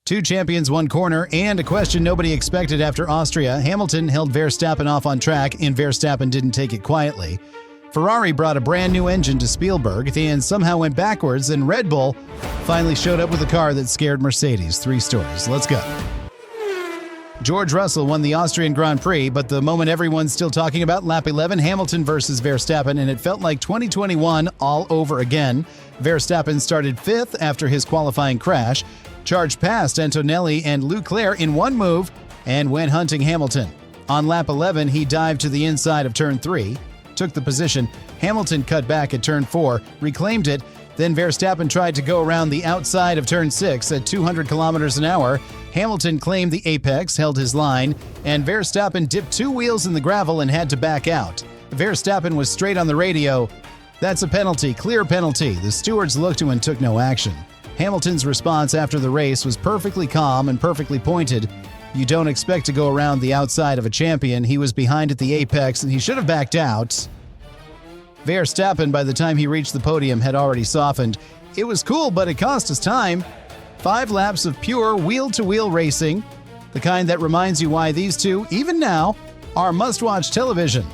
Two champions, one corner, and a question nobody expected after Austria. Hamilton held Verstappen off on track, and Verstappen didn't take it quietly. Ferrari brought a brand new engine to Spielberg and somehow went backwards, and Red Bull finally showed up with a car that scared Mercedes. 3 stories. Let's go. George Russell won the Austrian Grand Prix, but the moment everyone's still talking about, lap 11, Hamilton versus Verstappen, and it felt like 2021 all over again. Verstappen started 5th after his qualifying crash, charged past Antonelli and Leclerc in one move, and went hunting Hamilton. On lap 11, he dived to the inside of turn 3, took the position. Hamilton cut back at turn 4, reclaimed it, then Verstappen tried to go around the outside of turn 6 at 200 kilometers an hour. Hamilton claimed the apex, held his line, and Verstappen dipped 2 wheels in the gravel and had to back out. Verstappen was straight on the radio. "That's a penalty, clear penalty." The stewards looked to and took no action. Hamilton's response after the race was perfectly calm and perfectly pointed. You don't expect to go around the outside of a champion. He was behind at the apex and he should have backed out. Verstappen, by the time he reached the podium, had already softened. It was cool, but it cost us time. 5 laps of pure wheel-to-wheel racing, the kind that reminds you why these two, even now, are must-watch television.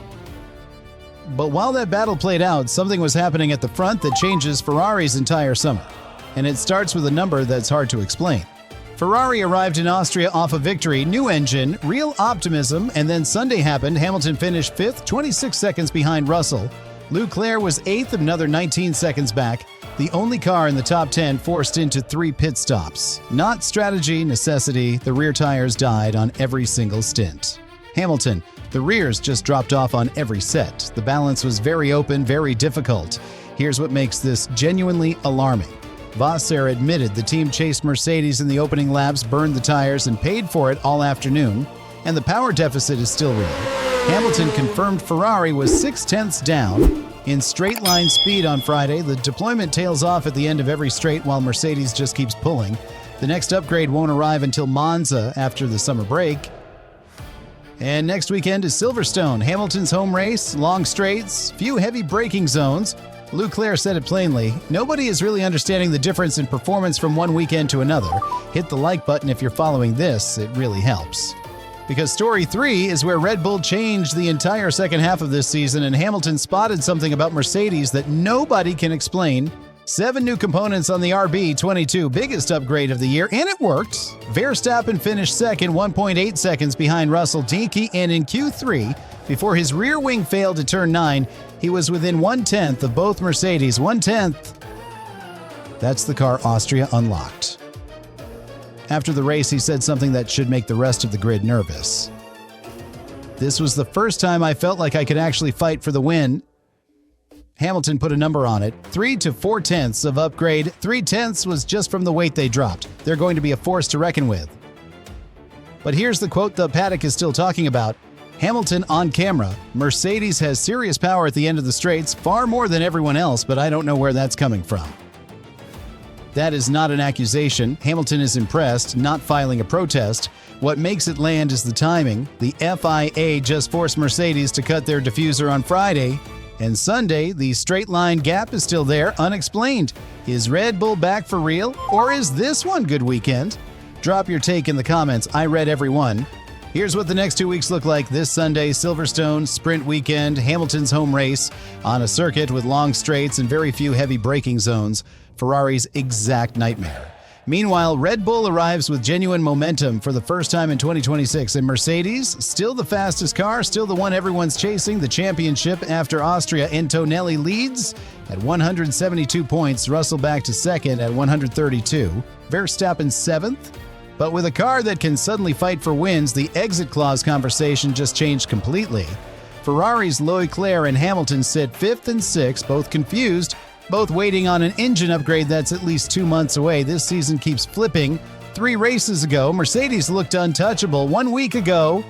But while that battle played out, something was happening at the front that changes Ferrari's entire summer. And it starts with a number that's hard to explain. Ferrari arrived in Austria off a victory, new engine, real optimism, and then Sunday happened. Hamilton finished 5th, 26 seconds behind Russell. Leclerc was 8th, another 19 seconds back. The only car in the top 10 forced into 3 pit stops. Not strategy, necessity. The rear tires died on every single stint. Hamilton, the rears just dropped off on every set. The balance was very open, very difficult. Here's what makes this genuinely alarming. Vassar admitted the team chased Mercedes in the opening laps, burned the tires, and paid for it all afternoon, and the power deficit is still real. Hamilton confirmed Ferrari was 0.6 down in straight-line speed on Friday. The deployment tails off at the end of every straight while Mercedes just keeps pulling. The next upgrade won't arrive until Monza after the summer break. And next weekend is Silverstone, Hamilton's home race, long straights, few heavy braking zones. Leclerc said it plainly, nobody is really understanding the difference in performance from one weekend to another. Hit the like button if you're following this, it really helps. Because story 3 is where Red Bull changed the entire second half of this season, and Hamilton spotted something about Mercedes that nobody can explain. 7 new components on the RB22, biggest upgrade of the year, and it worked. Verstappen finished second, 1.8 seconds behind Russell Dinky, and in Q3, before his rear wing failed at turn 9, he was within 1/10 of both Mercedes. 1/10. That's the car Austria unlocked. After the race, he said something that should make the rest of the grid nervous. "This was the first time I felt like I could actually fight for the win." Hamilton put a number on it, 3 to 4/10 of upgrade. 3/10 was just from the weight they dropped. They're going to be a force to reckon with. But here's the quote the paddock is still talking about. Hamilton on camera, "Mercedes has serious power at the end of the straights, far more than everyone else, but I don't know where that's coming from." That is not an accusation. Hamilton is impressed, not filing a protest. What makes it land is the timing. The FIA just forced Mercedes to cut their diffuser on Friday. And Sunday, the straight line gap is still there, unexplained. Is Red Bull back for real? Or is this one good weekend? Drop your take in the comments. I read every one. Here's what the next 2 weeks look like. This Sunday, Silverstone, sprint weekend, Hamilton's home race on a circuit with long straights and very few heavy braking zones. Ferrari's exact nightmare. Meanwhile, Red Bull arrives with genuine momentum for the first time in 2026, and Mercedes, still the fastest car, still the one everyone's chasing, the championship after Austria. Antonelli leads at 172 points, Russell back to second at 132, Verstappen 7th. But with a car that can suddenly fight for wins, the exit clause conversation just changed completely. Ferrari's Leclerc and Hamilton sit 5th and 6th, both confused, both waiting on an engine upgrade that's at least 2 months away. This season keeps flipping. 3 races ago, Mercedes looked untouchable. 1 week ago,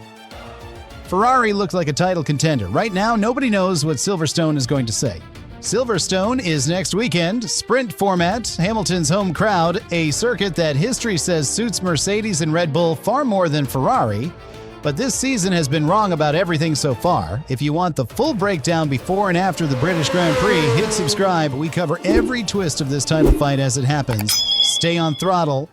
Ferrari looked like a title contender. Right now, nobody knows what Silverstone is going to say. Silverstone is next weekend, sprint format, Hamilton's home crowd, a circuit that history says suits Mercedes and Red Bull far more than Ferrari. But this season has been wrong about everything so far. If you want the full breakdown before and after the British Grand Prix, hit subscribe. We cover every twist of this title fight as it happens. Stay on Throttle.